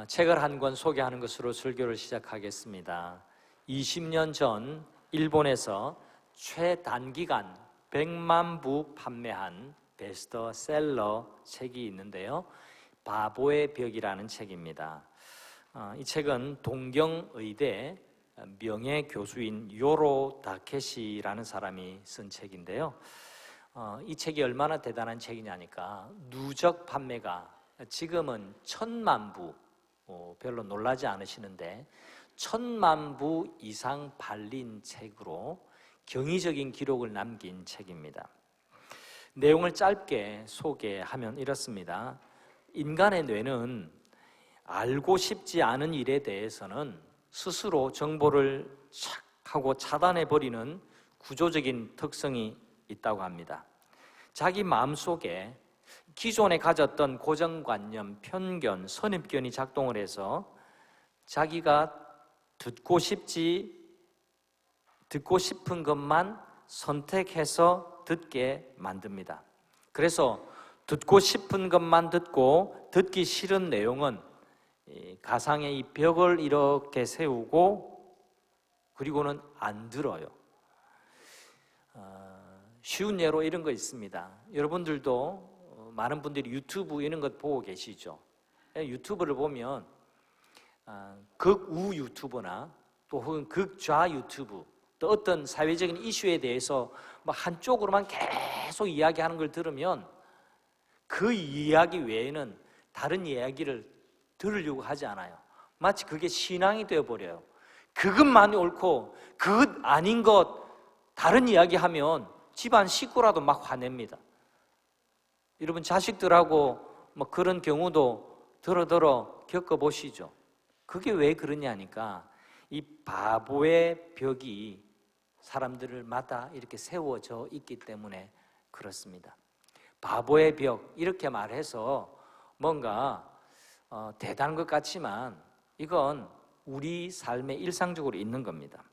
책을 한 권 소개하는 것으로 설교를 시작하겠습니다. 20년 전 일본에서 최단기간 100만 부 판매한 베스트셀러 책이 있는데요, 바보의 벽이라는 책입니다. 이 책은 동경의대 명예교수인 요로 다케시라는 사람이 쓴 책인데요, 이 책이 얼마나 대단한 책이냐니까 누적 판매가 지금은 1000만 부, 별로 놀라지 않으시는데 1000만 부 이상 팔린 책으로 경이적인 기록을 남긴 책입니다. 내용을 짧게 소개하면 이렇습니다. 인간의 뇌는 알고 싶지 않은 일에 대해서는 스스로 정보를 착 하고 차단해버리는 구조적인 특성이 있다고 합니다. 자기 마음속에 기존에 가졌던 고정관념, 편견, 선입견이 작동을 해서 자기가 듣고 싶은 것만 선택해서 듣게 만듭니다. 그래서 듣고 싶은 것만 듣고 듣기 싫은 내용은 가상의 이 벽을 이렇게 세우고 그리고는 안 들어요. 쉬운 예로 이런 거 있습니다. 여러분들도 많은 분들이 유튜브 이런 것 보고 계시죠. 유튜브를 보면 극우 유튜버나 또 혹은 극좌 유튜브, 또 어떤 사회적인 이슈에 대해서 막 한쪽으로만 계속 이야기하는 걸 들으면 그 이야기 외에는 다른 이야기를 들으려고 하지 않아요. 마치 그게 신앙이 되어버려요. 그것만이 옳고 그것 아닌 것 다른 이야기하면 집안 식구라도 막 화냅니다. 여러분 자식들하고 뭐 그런 경우도 더러 겪어보시죠. 그게 왜 그러냐니까 이 바보의 벽이 사람들마다 이렇게 세워져 있기 때문에 그렇습니다. 바보의 벽, 이렇게 말해서 뭔가 대단한 것 같지만 이건 우리 삶에 일상적으로 있는 겁니다.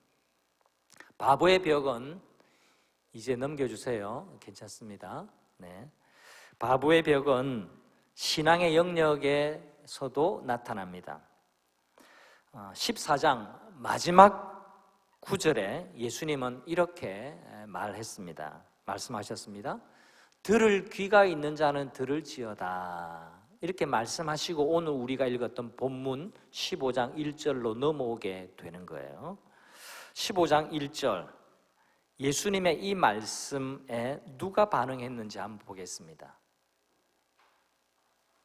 바보의 벽은 이제 넘겨주세요. 괜찮습니다. 네. 바보의 벽은 신앙의 영역에서도 나타납니다. 14장 마지막 구절에 예수님은 이렇게 말씀하셨습니다. 들을 귀가 있는 자는 들을지어다. 이렇게 말씀하시고 오늘 우리가 읽었던 본문 15장 1절로 넘어오게 되는 거예요. 15장 1절, 예수님의 이 말씀에 누가 반응했는지 한번 보겠습니다.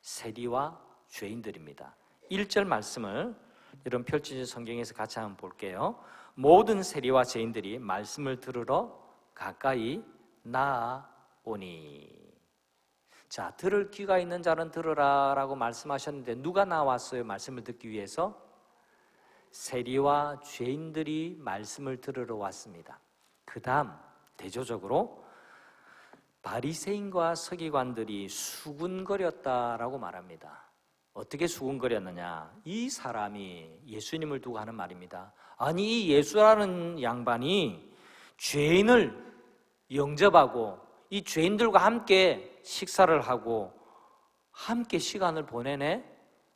세리와 죄인들입니다. 1절 말씀을 여러분 펼쳐진 성경에서 같이 한번 볼게요. 모든 세리와 죄인들이 말씀을 들으러 가까이 나아오니. 자, 들을 귀가 있는 자는 들으라 라고 말씀하셨는데 누가 나왔어요? 말씀을 듣기 위해서? 세리와 죄인들이 말씀을 들으러 왔습니다. 그 다음 대조적으로 바리새인과 서기관들이 수군거렸다라고 말합니다. 어떻게 수군거렸느냐? 이 사람이 예수님을 두고 하는 말입니다. 아니, 이 예수라는 양반이 죄인을 영접하고 이 죄인들과 함께 식사를 하고 함께 시간을 보내네?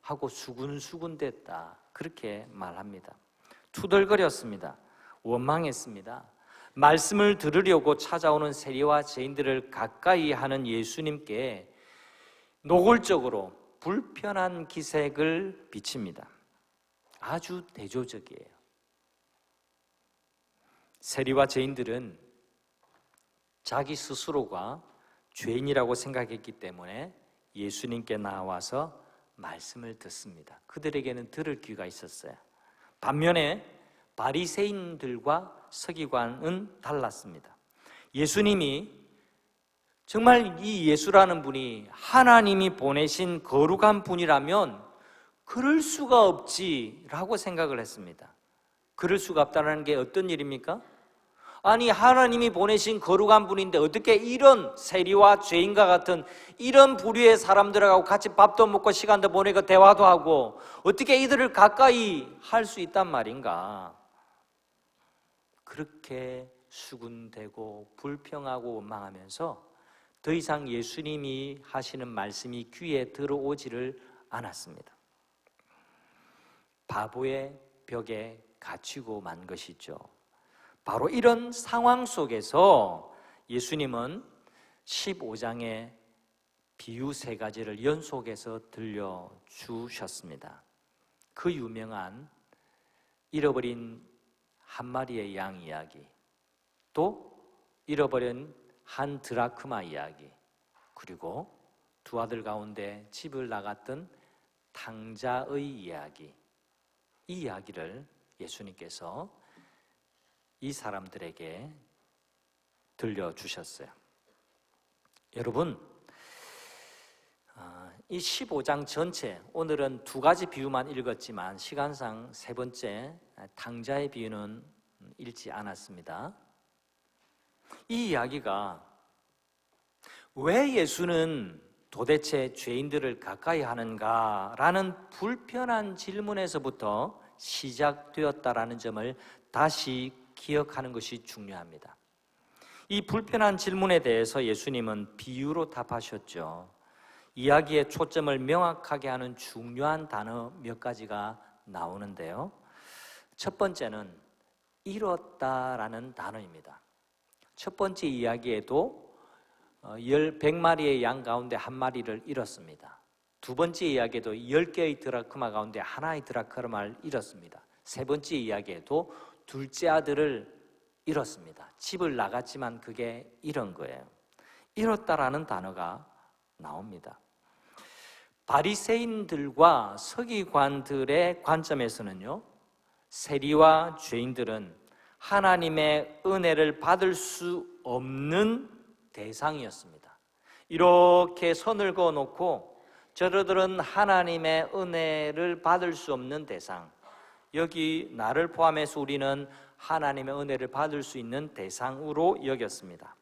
하고 수군수군댔다. 그렇게 말합니다. 투덜거렸습니다. 원망했습니다. 말씀을 들으려고 찾아오는 세리와 죄인들을 가까이 하는 예수님께 노골적으로 불편한 기색을 비칩니다. 아주 대조적이에요. 세리와 죄인들은 자기 스스로가 죄인이라고 생각했기 때문에 예수님께 나와서 말씀을 듣습니다. 그들에게는 들을 귀가 있었어요. 반면에 바리새인들과 서기관은 달랐습니다. 예수님이 정말 이 예수라는 분이 하나님이 보내신 거룩한 분이라면 그럴 수가 없지라고 생각을 했습니다. 그럴 수가 없다는 게 어떤 일입니까? 아니, 하나님이 보내신 거룩한 분인데 어떻게 이런 세리와 죄인과 같은 이런 부류의 사람들하고 같이 밥도 먹고 시간도 보내고 대화도 하고 어떻게 이들을 가까이 할 수 있단 말인가? 그렇게 수군대고 불평하고 원망하면서 더 이상 예수님이 하시는 말씀이 귀에 들어오지를 않았습니다. 바보의 벽에 갇히고 만 것이죠. 바로 이런 상황 속에서 예수님은 15장의 비유 3가지를 연속해서 들려주셨습니다. 그 유명한 잃어버린 한 마리의 양 이야기, 또 잃어버린 한 드라크마 이야기, 그리고 두 아들 가운데 집을 나갔던 탕자의 이야기, 이 이야기를 예수님께서 이 사람들에게 들려주셨어요. 여러분, 이 15장 전체, 오늘은 2가지 비유만 읽었지만 시간상 3번째 탕자의 비유는 읽지 않았습니다. 이 이야기가 왜 예수는 도대체 죄인들을 가까이 하는가라는 불편한 질문에서부터 시작되었다라는 점을 다시 기억하는 것이 중요합니다. 이 불편한 질문에 대해서 예수님은 비유로 답하셨죠. 이야기의 초점을 명확하게 하는 중요한 단어 몇 가지가 나오는데요. 첫 번째는 잃었다라는 단어입니다. 첫 번째 이야기에도 100마리의 양 가운데 한 마리를 잃었습니다. 두 번째 이야기에도 10개의 드라크마 가운데 하나의 드라크마를 잃었습니다. 세 번째 이야기에도 둘째 아들을 잃었습니다. 집을 나갔지만 그게 잃은 거예요. 잃었다라는 단어가 나옵니다. 바리새인들과 서기관들의 관점에서는요, 세리와 죄인들은 하나님의 은혜를 받을 수 없는 대상이었습니다. 이렇게 선을 그어놓고 저들은 하나님의 은혜를 받을 수 없는 대상, 여기 나를 포함해서 우리는 하나님의 은혜를 받을 수 있는 대상으로 여겼습니다.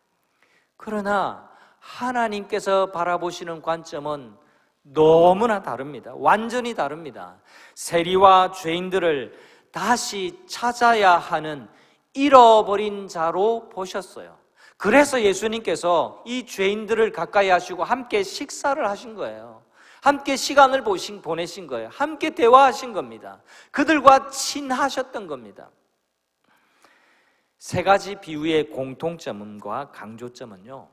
그러나 하나님께서 바라보시는 관점은 너무나 다릅니다. 완전히 다릅니다. 세리와 죄인들을 다시 찾아야 하는 잃어버린 자로 보셨어요. 그래서 예수님께서 이 죄인들을 가까이 하시고 함께 식사를 하신 거예요. 함께 시간을 보내신 거예요. 함께 대화하신 겁니다. 그들과 친하셨던 겁니다. 3가지 비유의 공통점과 강조점은요,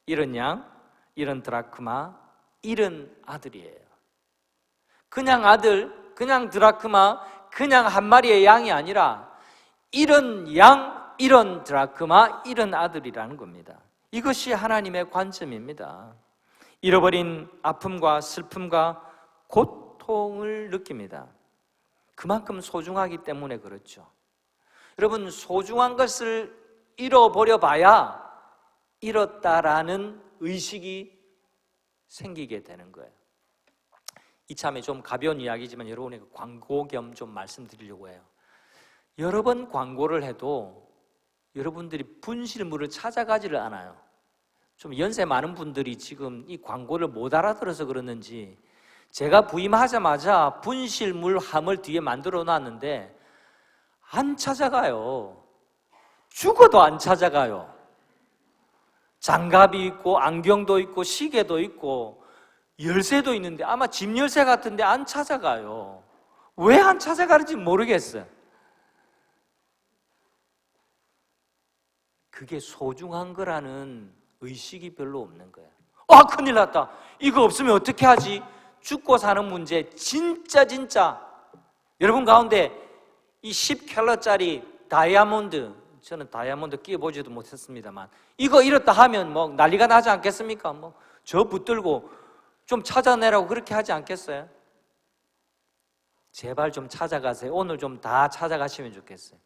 잃은 양, 잃은 드라크마, 잃은 아들이에요. 그냥 아들, 그냥 드라크마, 그냥 한 마리의 양이 아니라 잃은 양, 잃은 드라크마, 잃은 아들이라는 겁니다. 이것이 하나님의 관점입니다. 잃어버린 아픔과 슬픔과 고통을 느낍니다. 그만큼 소중하기 때문에 그렇죠. 여러분, 소중한 것을 잃어버려 봐야 잃었다라는 의식이 생기게 되는 거예요. 이참에 좀 가벼운 이야기지만 여러분에게 광고 겸 좀 말씀드리려고 해요. 여러 번 광고를 해도 여러분들이 분실물을 찾아가지를 않아요. 좀 연세 많은 분들이 지금 이 광고를 못 알아들어서 그러는지 제가 부임하자마자 분실물 함을 뒤에 만들어 놨는데 안 찾아가요. 죽어도 안 찾아가요. 장갑이 있고 안경도 있고 시계도 있고 열쇠도 있는데 아마 집 열쇠 같은데 안 찾아가요. 왜 안 찾아가는지 모르겠어요. 그게 소중한 거라는 의식이 별로 없는 거예요. 큰일 났다. 이거 없으면 어떻게 하지? 죽고 사는 문제 진짜 여러분 가운데 이 10캘럿짜리 다이아몬드, 저는 다이아몬드 끼워보지도 못했습니다만 이거 잃었다 하면 뭐 난리가 나지 않겠습니까? 뭐 저 붙들고 좀 찾아내라고 그렇게 하지 않겠어요? 제발 좀 찾아가세요. 오늘 좀 다 찾아가시면 좋겠어요.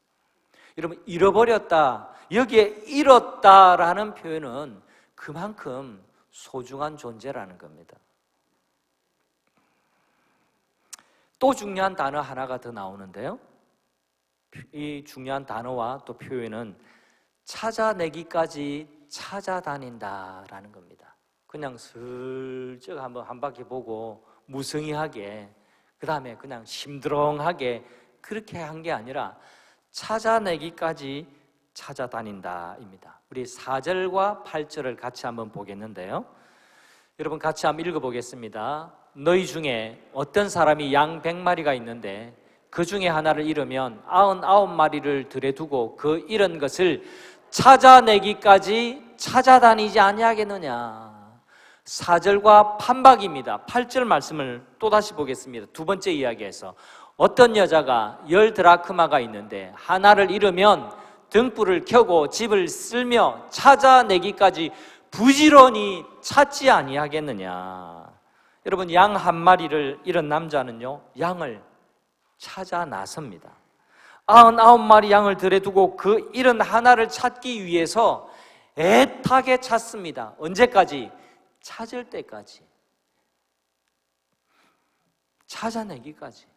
여러분, 잃어버렸다, 여기에 잃었다라는 표현은 그만큼 소중한 존재라는 겁니다. 또 중요한 단어 하나가 더 나오는데요, 이 중요한 단어와 또 표현은 찾아내기까지 찾아다닌다라는 겁니다. 그냥 슬쩍 한번 한 바퀴 보고 무성의하게, 그 다음에 그냥 심드렁하게 그렇게 한 게 아니라 찾아내기까지 찾아다닌다입니다. 우리 4절과 8절을 같이 한번 보겠는데요, 여러분 같이 한번 읽어보겠습니다. 너희 중에 어떤 사람이 양 100마리가 있는데 그 중에 하나를 잃으면 99마리를 들에 두고 그 잃은 것을 찾아내기까지 찾아다니지 아니하겠느냐. 4절과 판박입니다. 8절 말씀을 또다시 보겠습니다. 두 번째 이야기에서 어떤 여자가 10드라크마가 있는데 하나를 잃으면 등불을 켜고 집을 쓸며 찾아내기까지 부지런히 찾지 아니하겠느냐. 여러분, 양 한 마리를 잃은 남자는요, 양을 찾아 나섭니다. 99마리 양을 들에 두고 그 잃은 하나를 찾기 위해서 애타게 찾습니다. 언제까지? 찾을 때까지, 찾아내기까지.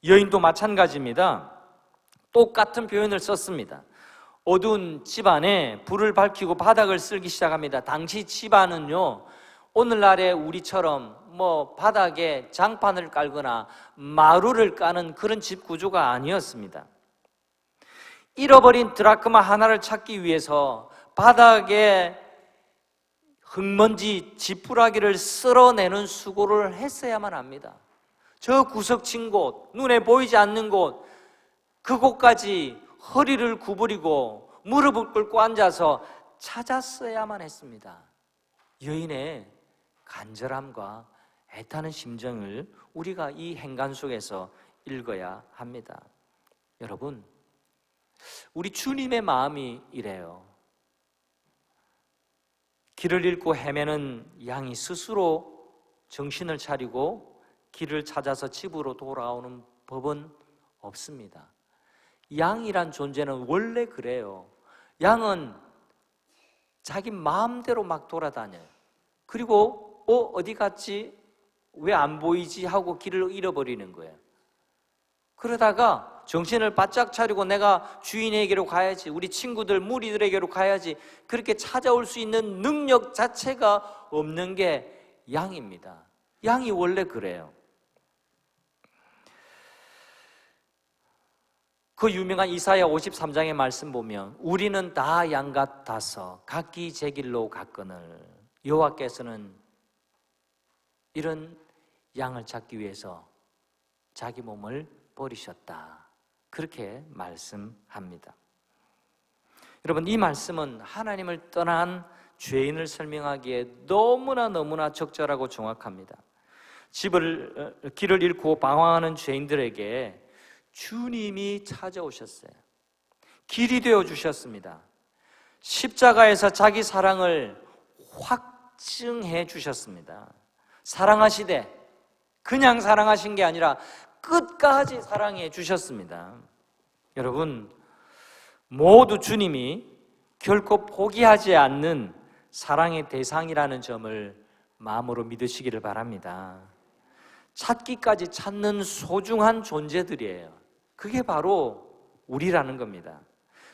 여인도 마찬가지입니다. 똑같은 표현을 썼습니다. 어두운 집안에 불을 밝히고 바닥을 쓸기 시작합니다. 당시 집안은요, 오늘날의 우리처럼 바닥에 장판을 깔거나 마루를 까는 그런 집 구조가 아니었습니다. 잃어버린 드라크마 하나를 찾기 위해서 바닥에 흙먼지 지푸라기를 쓸어내는 수고를 했어야만 합니다. 저 구석진 곳, 눈에 보이지 않는 곳, 그곳까지 허리를 구부리고 무릎을 꿇고 앉아서 찾았어야만 했습니다. 여인의 간절함과 애타는 심정을 우리가 이 행간 속에서 읽어야 합니다. 여러분, 우리 주님의 마음이 이래요. 길을 잃고 헤매는 양이 스스로 정신을 차리고 길을 찾아서 집으로 돌아오는 법은 없습니다. 양이란 존재는 원래 그래요. 양은 자기 마음대로 막 돌아다녀요. 그리고 어디 갔지? 왜 안 보이지? 하고 길을 잃어버리는 거예요. 그러다가 정신을 바짝 차리고 내가 주인에게로 가야지, 우리 친구들, 무리들에게로 가야지, 그렇게 찾아올 수 있는 능력 자체가 없는 게 양입니다. 양이 원래 그래요. 그 유명한 이사야 53장의 말씀 보면 우리는 다 양 같아서 각기 제 길로 갔거늘 여호와께서는 이런 양을 찾기 위해서 자기 몸을 버리셨다. 그렇게 말씀합니다. 여러분, 이 말씀은 하나님을 떠난 죄인을 설명하기에 너무나 적절하고 정확합니다. 길을 잃고 방황하는 죄인들에게 주님이 찾아오셨어요. 길이 되어 주셨습니다. 십자가에서 자기 사랑을 확증해 주셨습니다. 사랑하시되 그냥 사랑하신 게 아니라 끝까지 사랑해 주셨습니다. 여러분, 모두 주님이 결코 포기하지 않는 사랑의 대상이라는 점을 마음으로 믿으시기를 바랍니다. 찾기까지 찾는 소중한 존재들이에요. 그게 바로 우리라는 겁니다.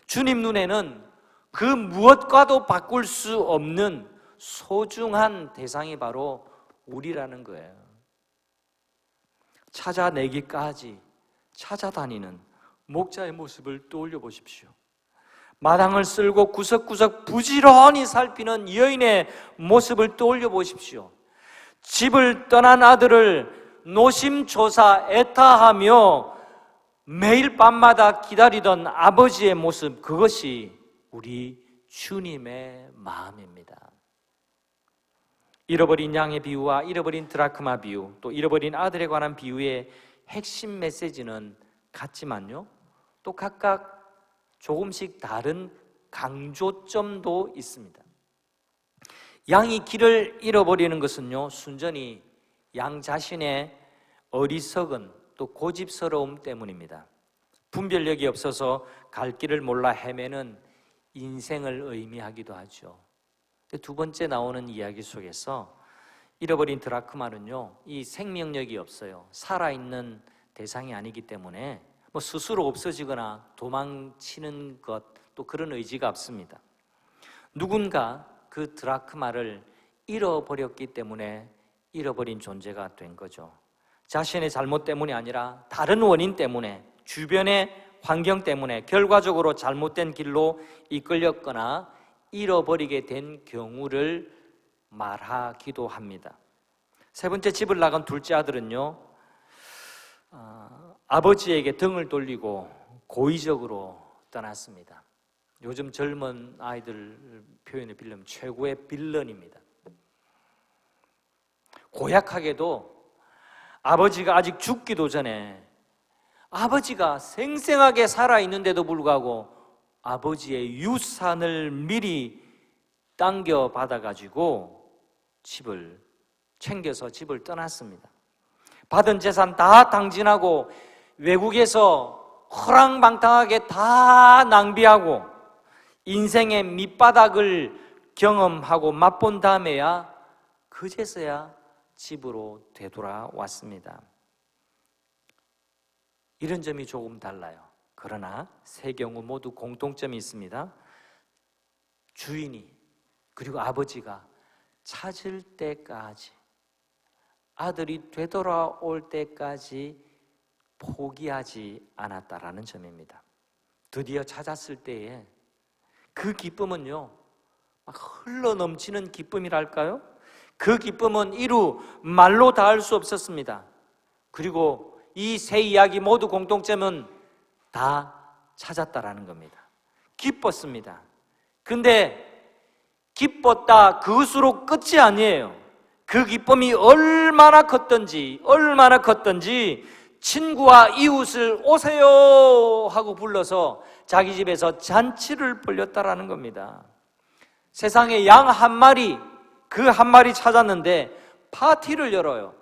주님 눈에는 그 무엇과도 바꿀 수 없는 소중한 대상이 바로 우리라는 거예요. 찾아내기까지 찾아다니는 목자의 모습을 떠올려 보십시오. 마당을 쓸고 구석구석 부지런히 살피는 여인의 모습을 떠올려 보십시오. 집을 떠난 아들을 노심초사 애타하며 매일 밤마다 기다리던 아버지의 모습, 그것이 우리 주님의 마음입니다. 잃어버린 양의 비유와 잃어버린 드라크마 비유, 또 잃어버린 아들에 관한 비유의 핵심 메시지는 같지만요, 또 각각 조금씩 다른 강조점도 있습니다. 양이 길을 잃어버리는 것은요, 순전히 양 자신의 어리석은 또 고집스러움 때문입니다. 분별력이 없어서 갈 길을 몰라 헤매는 인생을 의미하기도 하죠. 두 번째 나오는 이야기 속에서 잃어버린 드라크마는요, 이 생명력이 없어요. 살아있는 대상이 아니기 때문에 스스로 없어지거나 도망치는 것, 또 그런 의지가 없습니다. 누군가 그 드라크마를 잃어버렸기 때문에 잃어버린 존재가 된 거죠. 자신의 잘못 때문이 아니라 다른 원인 때문에, 주변의 환경 때문에 결과적으로 잘못된 길로 이끌렸거나 잃어버리게 된 경우를 말하기도 합니다. 세 번째, 집을 나간 둘째 아들은요, 아버지에게 등을 돌리고 고의적으로 떠났습니다. 요즘 젊은 아이들 표현을 빌리면 최고의 빌런입니다. 고약하게도 아버지가 아직 죽기도 전에 아버지가 생생하게 살아있는데도 불구하고 아버지의 유산을 미리 당겨 받아가지고 집을 챙겨서 집을 떠났습니다. 받은 재산 다 당진하고 외국에서 허랑방탕하게 다 낭비하고 인생의 밑바닥을 경험하고 맛본 다음에야 그제서야 집으로 되돌아왔습니다. 이런 점이 조금 달라요. 그러나 세 경우 모두 공통점이 있습니다. 주인이 그리고 아버지가 찾을 때까지, 아들이 되돌아올 때까지 포기하지 않았다라는 점입니다. 드디어 찾았을 때에 그 기쁨은요, 막 흘러넘치는 기쁨이랄까요? 그 기쁨은 이루 말로 닿을 수 없었습니다. 그리고 이 세 이야기 모두 공통점은 다 찾았다라는 겁니다. 기뻤습니다. 근데 기뻤다 그것으로 끝이 아니에요. 그 기쁨이 얼마나 컸던지 친구와 이웃을 오세요 하고 불러서 자기 집에서 잔치를 벌였다라는 겁니다. 세상에 양 한 마리, 그 한 마리 찾았는데 파티를 열어요.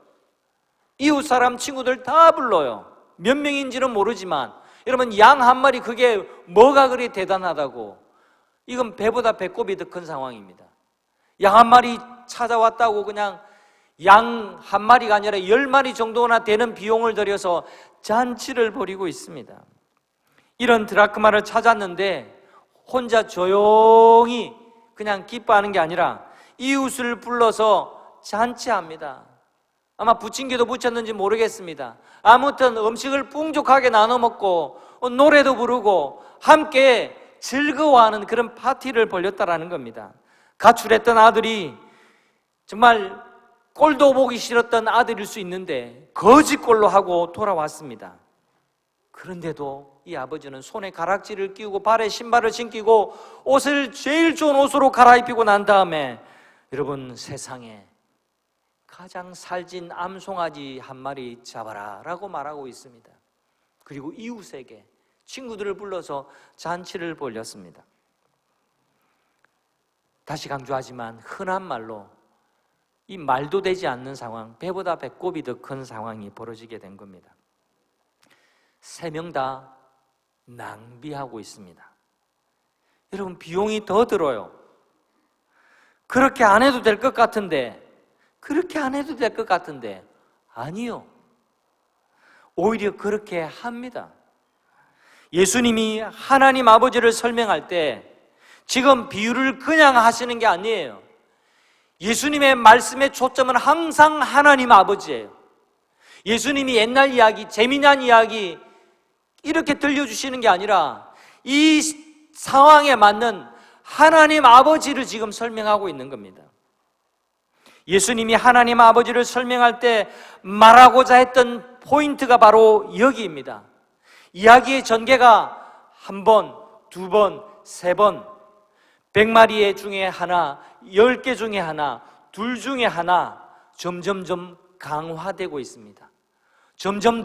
이웃 사람 친구들 다 불러요. 몇 명인지는 모르지만 여러분, 양 한 마리, 그게 뭐가 그리 대단하다고. 이건 배보다 배꼽이 더 큰 상황입니다. 양 한 마리 찾아왔다고 그냥 양 한 마리가 아니라 10마리 정도나 되는 비용을 들여서 잔치를 벌이고 있습니다. 이런 드라크마를 찾았는데 혼자 조용히 그냥 기뻐하는 게 아니라 이웃을 불러서 잔치합니다. 아마 부침개도 부쳤는지 모르겠습니다. 아무튼 음식을 풍족하게 나눠 먹고 노래도 부르고 함께 즐거워하는 그런 파티를 벌였다라는 겁니다. 가출했던 아들이 정말 꼴도 보기 싫었던 아들일 수 있는데 거지꼴로 하고 돌아왔습니다. 그런데도 이 아버지는 손에 가락지를 끼우고 발에 신발을 신기고 옷을 제일 좋은 옷으로 갈아입히고 난 다음에, 여러분, 세상에 가장 살찐 암송아지 한 마리 잡아라 라고 말하고 있습니다. 그리고 이웃에게 친구들을 불러서 잔치를 벌였습니다. 다시 강조하지만 흔한 말로 이 말도 되지 않는 상황, 배보다 배꼽이 더 큰 상황이 벌어지게 된 겁니다. 세 명 다 낭비하고 있습니다. 여러분, 비용이 더 들어요. 그렇게 안 해도 될 것 같은데, 아니요. 오히려 그렇게 합니다. 예수님이 하나님 아버지를 설명할 때 지금 비유를 그냥 하시는 게 아니에요. 예수님의 말씀의 초점은 항상 하나님 아버지예요. 예수님이 옛날 이야기, 재미난 이야기 이렇게 들려주시는 게 아니라 이 상황에 맞는 하나님 아버지를 지금 설명하고 있는 겁니다. 예수님이 하나님 아버지를 설명할 때 말하고자 했던 포인트가 바로 여기입니다. 이야기의 전개가 한 번, 두 번, 세 번, 100마리 중에 하나, 10개 중에 하나, 둘 중에 하나, 점점점 강화되고 있습니다. 점점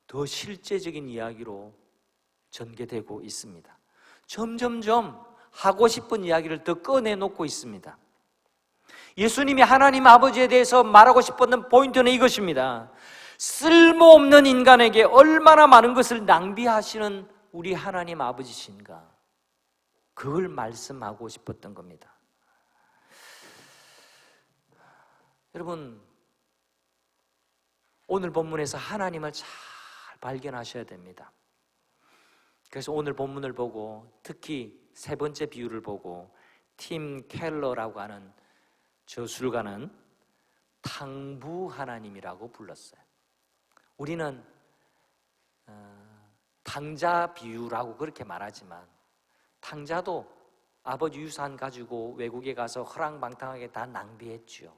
더 실제적인 이야기로 전개되고 있습니다. 점점점 하고 싶은 이야기를 더 꺼내놓고 있습니다. 예수님이 하나님 아버지에 대해서 말하고 싶었던 포인트는 이것입니다. 쓸모없는 인간에게 얼마나 많은 것을 낭비하시는 우리 하나님 아버지신가, 그걸 말씀하고 싶었던 겁니다. 여러분, 오늘 본문에서 하나님을 잘 발견하셔야 됩니다. 그래서 오늘 본문을 보고, 특히 세 번째 비유를 보고 팀 켈러라고 하는 저술가는 탕부 하나님이라고 불렀어요. 우리는 탕자 비유라고 그렇게 말하지만, 탕자도 아버지 유산 가지고 외국에 가서 허랑방탕하게 다 낭비했죠.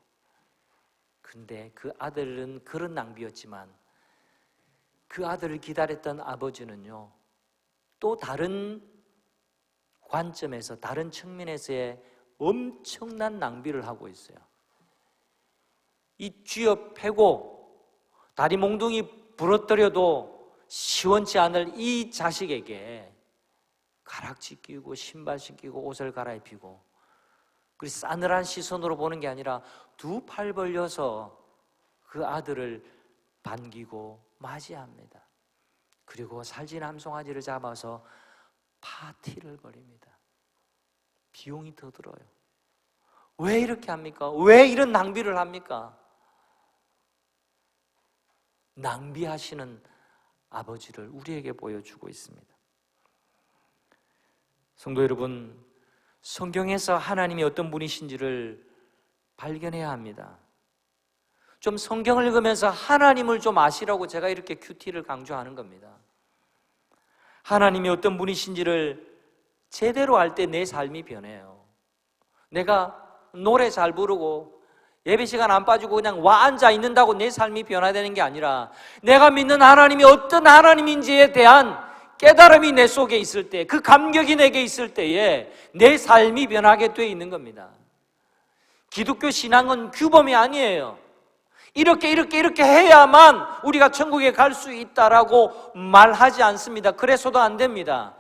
근데 그 아들은 그런 낭비였지만 그 아들을 기다렸던 아버지는요, 또 다른 관점에서, 다른 측면에서의 엄청난 낭비를 하고 있어요. 이 쥐어 패고 다리 몽둥이 부러뜨려도 시원치 않을 이 자식에게 가락지 끼고 신발 신기고 옷을 갈아입히고, 그 싸늘한 시선으로 보는 게 아니라 두 팔 벌려서 그 아들을 반기고 맞이합니다. 그리고 살진 암송아지를 잡아서 파티를 벌입니다. 비용이 더 들어요. 왜 이렇게 합니까? 왜 이런 낭비를 합니까? 낭비하시는 아버지를 우리에게 보여주고 있습니다. 성도 여러분, 성경에서 하나님이 어떤 분이신지를 발견해야 합니다. 좀 성경을 읽으면서 하나님을 좀 아시라고 제가 이렇게 큐티를 강조하는 겁니다. 하나님이 어떤 분이신지를 제대로 알 때 내 삶이 변해요. 내가 노래 잘 부르고 예배 시간 안 빠지고 그냥 와 앉아 있는다고 내 삶이 변화되는 게 아니라, 내가 믿는 하나님이 어떤 하나님인지에 대한 깨달음이 내 속에 있을 때, 그 감격이 내게 있을 때에 내 삶이 변하게 돼 있는 겁니다. 기독교 신앙은 규범이 아니에요. 이렇게 해야만 우리가 천국에 갈 수 있다라고 말하지 않습니다. 그래서도 안 됩니다.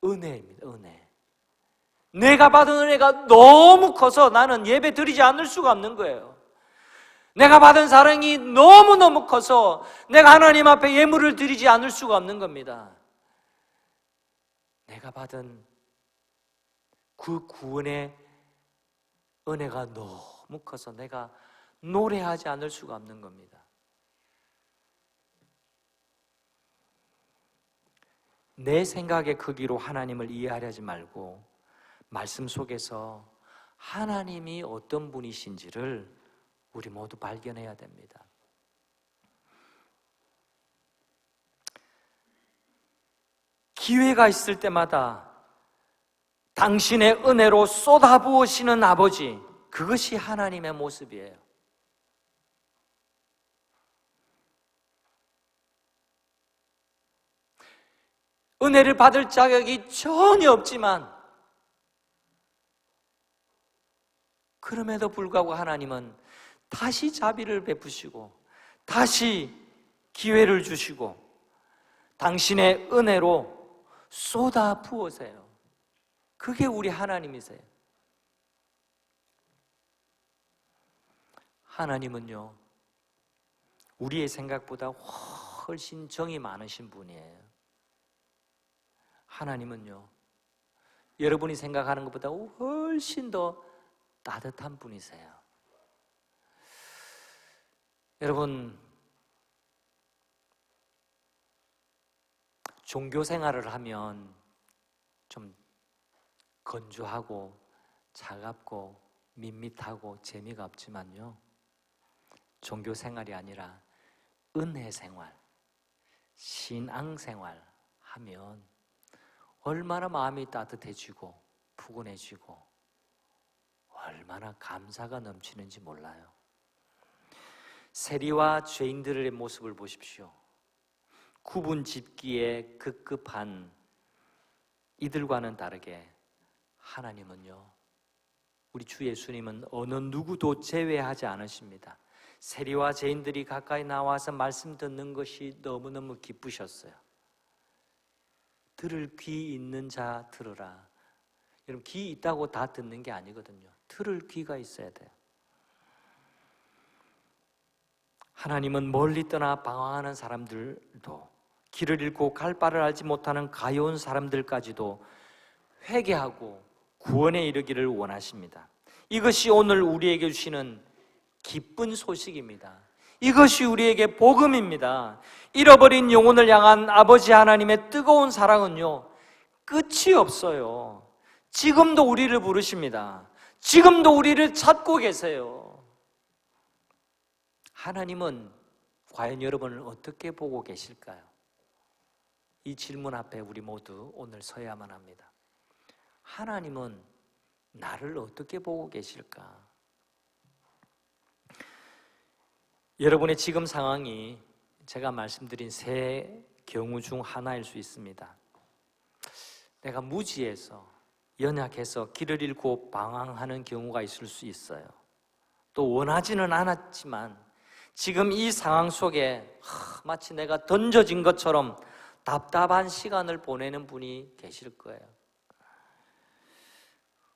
은혜입니다. 은혜. 내가 받은 은혜가 너무 커서 나는 예배 드리지 않을 수가 없는 거예요. 내가 받은 사랑이 너무너무 커서 내가 하나님 앞에 예물을 드리지 않을 수가 없는 겁니다. 내가 받은 그 구원의 은혜가 너무 커서 내가 노래하지 않을 수가 없는 겁니다. 내 생각의 크기로 하나님을 이해하려지 말고 말씀 속에서 하나님이 어떤 분이신지를 우리 모두 발견해야 됩니다. 기회가 있을 때마다 당신의 은혜로 쏟아부으시는 아버지, 그것이 하나님의 모습이에요. 은혜를 받을 자격이 전혀 없지만 그럼에도 불구하고 하나님은 다시 자비를 베푸시고 다시 기회를 주시고 당신의 은혜로 쏟아 부으세요. 그게 우리 하나님이세요. 하나님은요, 우리의 생각보다 훨씬 정이 많으신 분이에요. 하나님은요, 여러분이 생각하는 것보다 훨씬 더 따뜻한 분이세요. 여러분, 종교 생활을 하면 좀 건조하고 차갑고 밋밋하고 재미가 없지만요, 종교 생활이 아니라 은혜 생활, 신앙 생활 하면 얼마나 마음이 따뜻해지고 푸근해지고 얼마나 감사가 넘치는지 몰라요. 세리와 죄인들의 모습을 보십시오. 구분 짓기에 급급한 이들과는 다르게 하나님은요, 우리 주 예수님은 어느 누구도 제외하지 않으십니다. 세리와 죄인들이 가까이 나와서 말씀 듣는 것이 너무너무 기쁘셨어요. 들을 귀 있는 자 들으라. 여러분, 귀 있다고 다 듣는 게 아니거든요. 들을 귀가 있어야 돼요. 하나님은 멀리 떠나 방황하는 사람들도, 길을 잃고 갈 바를 알지 못하는 가여운 사람들까지도 회개하고 구원에 이르기를 원하십니다. 이것이 오늘 우리에게 주시는 기쁜 소식입니다. 이것이 우리에게 복음입니다. 잃어버린 영혼을 향한 아버지 하나님의 뜨거운 사랑은요, 끝이 없어요. 지금도 우리를 부르십니다. 지금도 우리를 찾고 계세요. 하나님은 과연 여러분을 어떻게 보고 계실까요? 이 질문 앞에 우리 모두 오늘 서야만 합니다. 하나님은 나를 어떻게 보고 계실까? 여러분의 지금 상황이 제가 말씀드린 세 경우 중 하나일 수 있습니다. 내가 무지해서, 연약해서 길을 잃고 방황하는 경우가 있을 수 있어요. 또 원하지는 않았지만 지금 이 상황 속에 마치 내가 던져진 것처럼 답답한 시간을 보내는 분이 계실 거예요.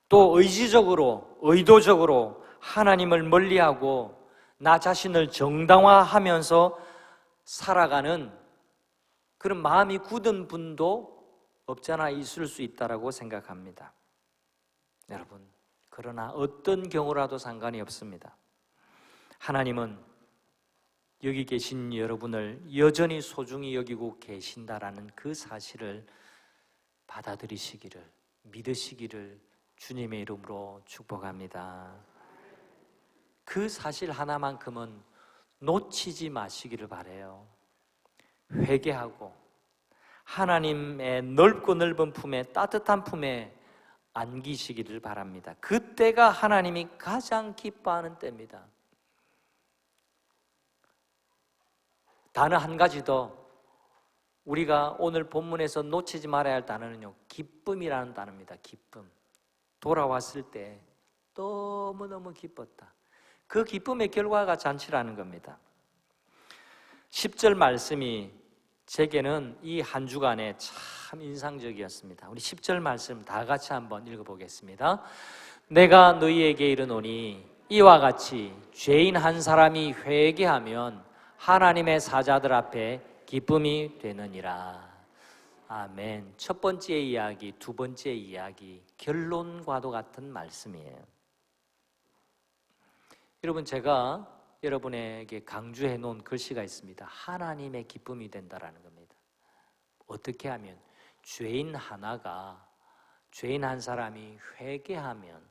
또 의지적으로, 의도적으로 하나님을 멀리하고 나 자신을 정당화하면서 살아가는 그런 마음이 굳은 분도 없잖아 있을 수 있다고 생각합니다. 여러분, 그러나 어떤 경우라도 상관이 없습니다. 하나님은 여기 계신 여러분을 여전히 소중히 여기고 계신다라는 그 사실을 받아들이시기를, 믿으시기를 주님의 이름으로 축복합니다. 그 사실 하나만큼은 놓치지 마시기를 바라요. 회개하고 하나님의 넓고 넓은 품에, 따뜻한 품에 안기시기를 바랍니다. 그때가 하나님이 가장 기뻐하는 때입니다. 단어 한 가지 더, 우리가 오늘 본문에서 놓치지 말아야 할 단어는요, 기쁨이라는 단어입니다. 기쁨. 돌아왔을 때 너무너무 기뻤다. 그 기쁨의 결과가 잔치라는 겁니다. 10절 말씀이 제게는 이 한 주간에 참 인상적이었습니다. 우리 10절 말씀 다 같이 한번 읽어보겠습니다. 내가 너희에게 이르노니 이와 같이 죄인 한 사람이 회개하면 하나님의 사자들 앞에 기쁨이 되느니라. 아멘. 첫 번째 이야기, 두 번째 이야기, 결론과도 같은 말씀이에요. 여러분, 제가 여러분에게 강조해 놓은 글씨가 있습니다. 하나님의 기쁨이 된다라는 겁니다. 어떻게 하면? 죄인 하나가, 죄인 한 사람이 회개하면,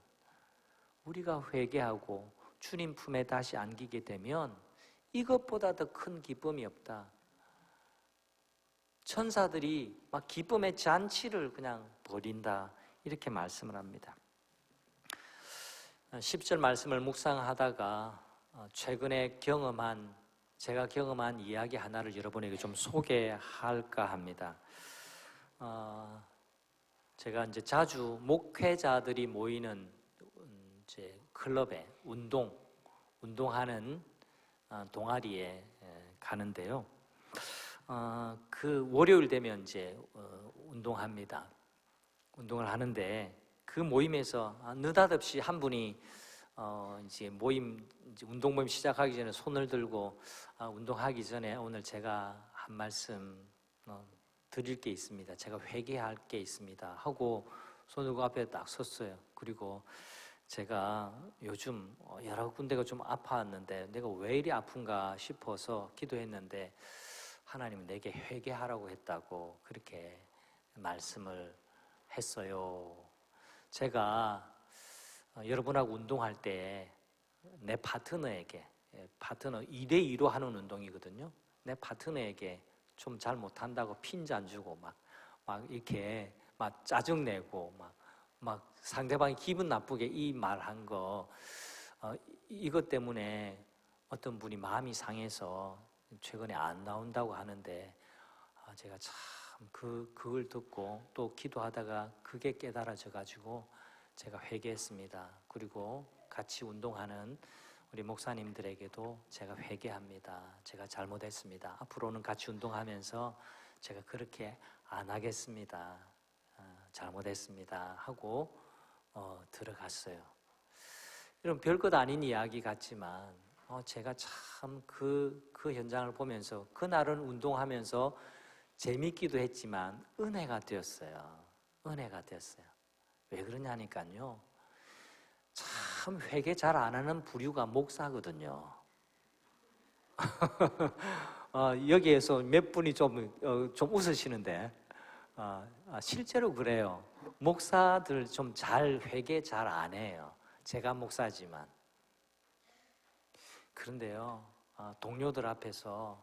우리가 회개하고 주님 품에 다시 안기게 되면 이것보다 더 큰 기쁨이 없다. 천사들이 막 기쁨의 잔치를 그냥 벌인다, 이렇게 말씀을 합니다. 10절 말씀을 묵상하다가 최근에 제가 경험한 이야기 하나를 여러분에게 좀 소개할까 합니다. 제가 이제 자주 목회자들이 모이는 이제 클럽에 운동하는 동아리에 가는데요. 그 월요일 되면 이제 운동합니다. 운동을 하는데 그 모임에서 느닷없이 한 분이 이제 운동 모임 시작하기 전에 손을 들고 운동하기 전에 오늘 제가 한 말씀 드릴 게 있습니다. 제가 회개할 게 있습니다. 하고 손 들고 앞에 딱 섰어요. 그리고 제가 요즘 여러 군데가 좀 아팠는데 내가 왜 이리 아픈가 싶어서 기도했는데 하나님은 내게 회개하라고 했다고 그렇게 말씀을 했어요. 제가 여러분하고 운동할 때 내 파트너에게, 파트너 2대2로 하는 운동이거든요. 내 파트너에게 좀 잘 못한다고 핀잔 주고 막 이렇게 막 짜증내고 막 상대방이 기분 나쁘게 이 말한 거, 이것 때문에 어떤 분이 마음이 상해서 최근에 안 나온다고 하는데 제가 참 그걸 듣고 또 기도하다가 그게 깨달아져 가지고 제가 회개했습니다. 그리고 같이 운동하는 우리 목사님들에게도 제가 회개합니다. 제가 잘못했습니다. 앞으로는 같이 운동하면서 제가 그렇게 안 하겠습니다. 잘못했습니다. 하고 들어갔어요. 여러분, 별것 아닌 이야기 같지만 제가 참 그 현장을 보면서 그날은 운동하면서 재밌기도 했지만 은혜가 되었어요. 은혜가 되었어요. 왜 그러냐니까요. 참 회개 잘 안 하는 부류가 목사거든요. 여기에서 몇 분이 좀 웃으시는데 실제로 그래요. 목사들 좀 회개 잘 안 해요. 제가 목사지만. 그런데요, 동료들 앞에서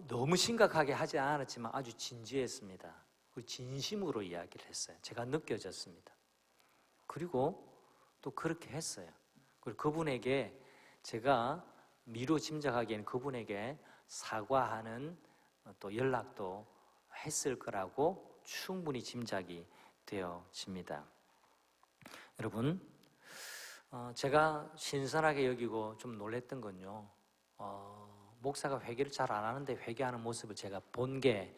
너무 심각하게 하지 않았지만 아주 진지했습니다. 진심으로 이야기를 했어요. 제가 느껴졌습니다. 그리고 또 그렇게 했어요. 그리고 그분에게 제가 미루 짐작하기에는 그분에게 사과하는 또 연락도 했을 거라고 충분히 짐작이 되어집니다. 여러분, 제가 신선하게 여기고 좀 놀랬던 건요, 목사가 회개를 잘 안 하는데 회개하는 모습을 제가 본 게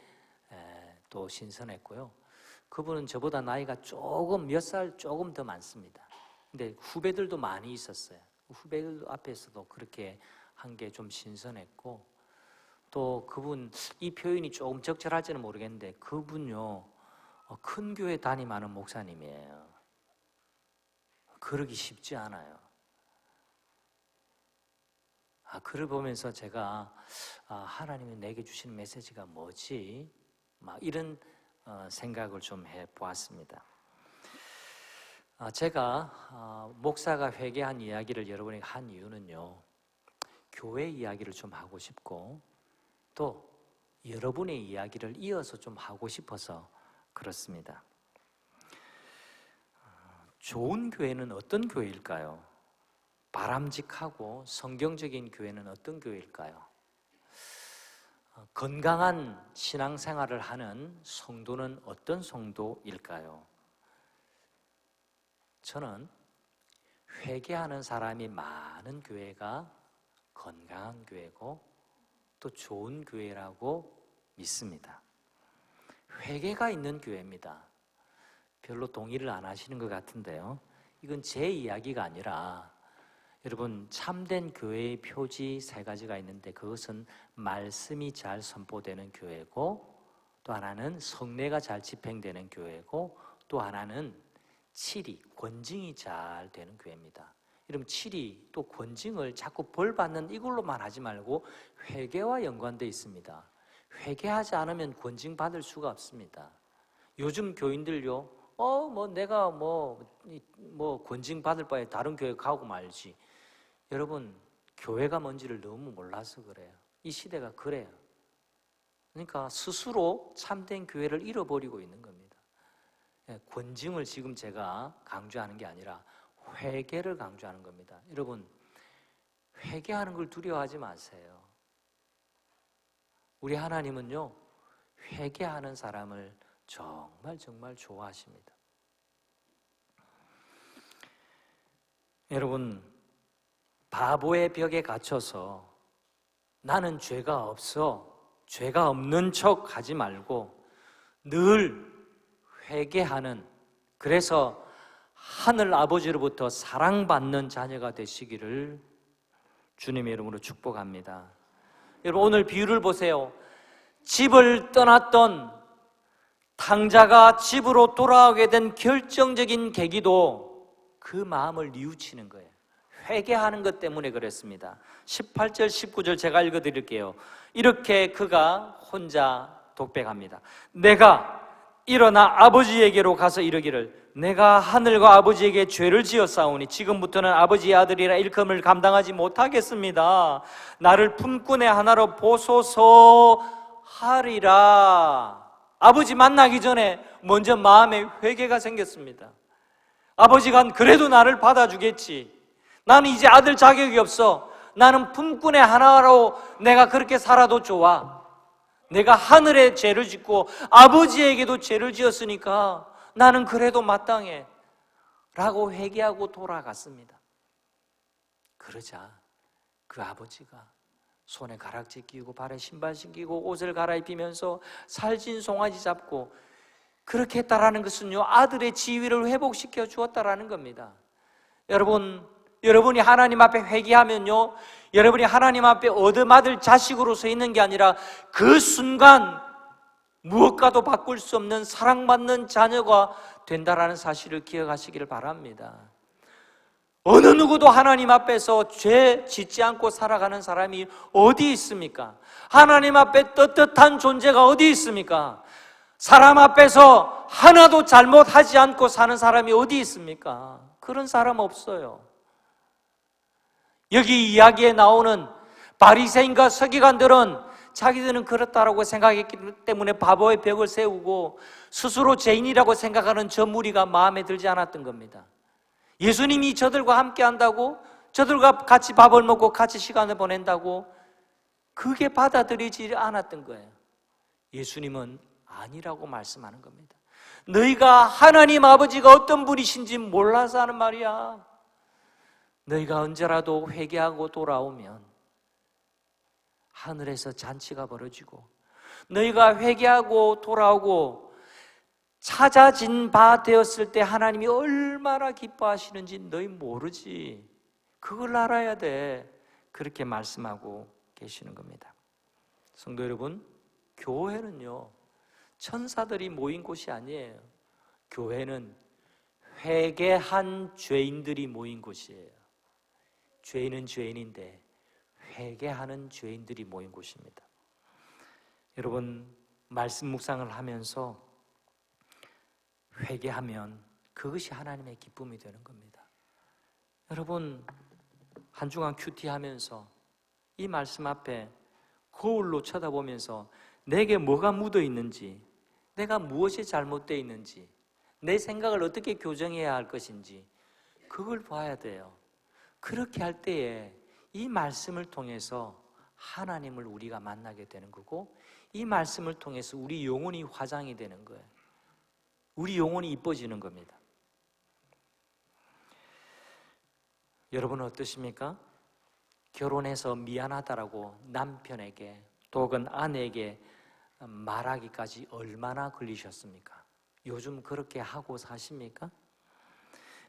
또 신선했고요. 그분은 저보다 나이가 조금 몇 살 조금 더 많습니다. 근데 후배들도 많이 있었어요. 후배들 앞에서도 그렇게 한 게 좀 신선했고, 또 그분, 이 표현이 조금 적절할지는 모르겠는데 그분요, 큰 교회 담임하는 목사님이에요. 그러기 쉽지 않아요. 글을 보면서 제가 하나님이 내게 주시는 메시지가 뭐지? 막 이런 생각을 좀 해보았습니다. 제가 목사가 회개한 이야기를 여러분에게 한 이유는요, 교회 이야기를 좀 하고 싶고 또 여러분의 이야기를 이어서 좀 하고 싶어서 그렇습니다. 좋은 교회는 어떤 교회일까요? 바람직하고 성경적인 교회는 어떤 교회일까요? 건강한 신앙생활을 하는 성도는 어떤 성도일까요? 저는 회개하는 사람이 많은 교회가 건강한 교회고 또 좋은 교회라고 믿습니다. 회개가 있는 교회입니다. 별로 동의를 안 하시는 것 같은데요, 이건 제 이야기가 아니라 여러분, 참된 교회의 표지 3가지가 있는데 그것은 말씀이 잘 선포되는 교회고, 또 하나는 성례가 잘 집행되는 교회고, 또 하나는 칠이, 권징이 잘 되는 교회입니다. 여러분, 칠이 또 권징을 자꾸 벌 받는 이걸로만 하지 말고 회개와 연관되어 있습니다. 회개하지 않으면 권징 받을 수가 없습니다. 요즘 교인들요, 내가 권징 받을 바에 다른 교회 가고 말지. 여러분, 교회가 뭔지를 너무 몰라서 그래요. 이 시대가 그래요. 그러니까 스스로 참된 교회를 잃어버리고 있는 겁니다. 권징을 지금 제가 강조하는 게 아니라 회개를 강조하는 겁니다. 여러분, 회개하는 걸 두려워하지 마세요. 우리 하나님은요, 회개하는 사람을 정말 정말 좋아하십니다. 여러분, 바보의 벽에 갇혀서 나는 죄가 없어, 죄가 없는 척 하지 말고 늘 회개하는, 그래서 하늘 아버지로부터 사랑받는 자녀가 되시기를 주님의 이름으로 축복합니다. 여러분, 오늘 비유를 보세요. 집을 떠났던 탕자가 집으로 돌아오게 된 결정적인 계기도 그 마음을 뉘우치는 거예요. 회개하는 것 때문에 그랬습니다. 18절, 19절 제가 읽어드릴게요. 이렇게 그가 혼자 독백합니다. 내가 일어나 아버지에게로 가서 이르기를, 내가 하늘과 아버지에게 죄를 지었사오니 지금부터는 아버지의 아들이라 일컬음을 감당하지 못하겠습니다. 나를 품꾼의 하나로 보소서 하리라. 아버지 만나기 전에 먼저 마음에 회개가 생겼습니다. 아버지가 그래도 나를 받아주겠지. 나는 이제 아들 자격이 없어. 나는 품꾼의 하나로 내가 그렇게 살아도 좋아. 내가 하늘에 죄를 짓고 아버지에게도 죄를 지었으니까 나는 그래도 마땅해 라고 회개하고 돌아갔습니다. 그러자 그 아버지가 손에 가락지 끼우고 발에 신발 신기고 옷을 갈아입히면서 살찐 송아지 잡고 그렇게 했다라는 것은요, 아들의 지위를 회복시켜 주었다라는 겁니다. 여러분이 하나님 앞에 회개하면요, 여러분이 하나님 앞에 얻어맞을 자식으로 서 있는 게 아니라 그 순간 무엇과도 바꿀 수 없는 사랑받는 자녀가 된다라는 사실을 기억하시기를 바랍니다. 어느 누구도 하나님 앞에서 죄 짓지 않고 살아가는 사람이 어디 있습니까? 하나님 앞에 떳떳한 존재가 어디 있습니까? 사람 앞에서 하나도 잘못하지 않고 사는 사람이 어디 있습니까? 그런 사람 없어요. 여기 이야기에 나오는 바리새인과 서기관들은 자기들은 그렇다라고 생각했기 때문에 바보의 벽을 세우고 스스로 죄인이라고 생각하는 저 무리가 마음에 들지 않았던 겁니다. 예수님이 저들과 함께 한다고 저들과 같이 밥을 먹고 같이 시간을 보낸다고 그게 받아들이지 않았던 거예요. 예수님은 아니라고 말씀하는 겁니다. 너희가 하나님 아버지가 어떤 분이신지 몰라서 하는 말이야. 너희가 언제라도 회개하고 돌아오면 하늘에서 잔치가 벌어지고, 너희가 회개하고 돌아오고 찾아진 바 되었을 때 하나님이 얼마나 기뻐하시는지 너희 모르지. 그걸 알아야 돼. 그렇게 말씀하고 계시는 겁니다. 성도 여러분, 교회는요, 천사들이 모인 곳이 아니에요. 교회는 회개한 죄인들이 모인 곳이에요. 죄인은 죄인인데 회개하는 죄인들이 모인 곳입니다. 여러분, 말씀 묵상을 하면서 회개하면 그것이 하나님의 기쁨이 되는 겁니다. 여러분, 한 주간 큐티하면서 이 말씀 앞에 거울로 쳐다보면서 내게 뭐가 묻어 있는지, 내가 무엇이 잘못되어 있는지, 내 생각을 어떻게 교정해야 할 것인지 그걸 봐야 돼요. 그렇게 할 때에 이 말씀을 통해서 하나님을 우리가 만나게 되는 거고, 이 말씀을 통해서 우리 영혼이 화장이 되는 거예요. 우리 영혼이 이뻐지는 겁니다. 여러분은 어떠십니까? 결혼해서 미안하다라고 남편에게 또는 아내에게 말하기까지 얼마나 걸리셨습니까? 요즘 그렇게 하고 사십니까?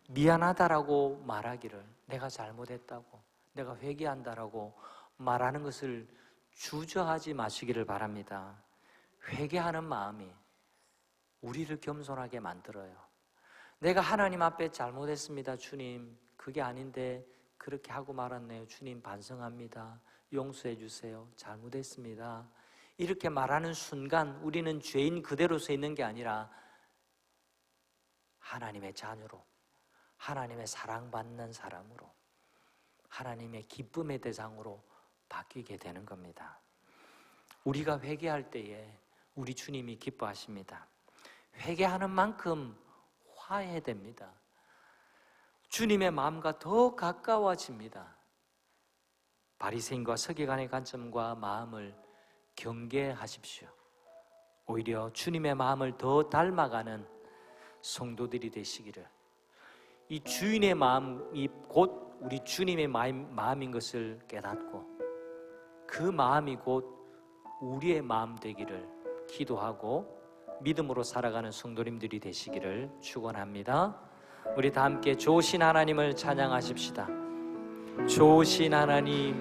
미안하다라고 말하기를, 내가 잘못했다고, 내가 회개한다라고 말하는 것을 주저하지 마시기를 바랍니다. 회개하는 마음이 우리를 겸손하게 만들어요. 내가 하나님 앞에 잘못했습니다, 주님. 그게 아닌데 그렇게 하고 말았네요. 주님, 반성합니다. 용서해 주세요. 잘못했습니다. 이렇게 말하는 순간 우리는 죄인 그대로 서 있는 게 아니라 하나님의 자녀로, 하나님의 사랑받는 사람으로, 하나님의 기쁨의 대상으로 바뀌게 되는 겁니다. 우리가 회개할 때에 우리 주님이 기뻐하십니다. 회개하는 만큼 화해됩니다. 주님의 마음과 더 가까워집니다. 바리새인과 서기관의 관점과 마음을 경계하십시오. 오히려 주님의 마음을 더 닮아가는 성도들이 되시기를, 이 주인의 마음이 곧 우리 주님의 마음인 것을 깨닫고 그 마음이 곧 우리의 마음 되기를 기도하고 믿음으로 살아가는 성도님들이 되시기를 축원합니다. 우리 다 함께 좋으신 하나님을 찬양하십시다. 좋으신 하나님,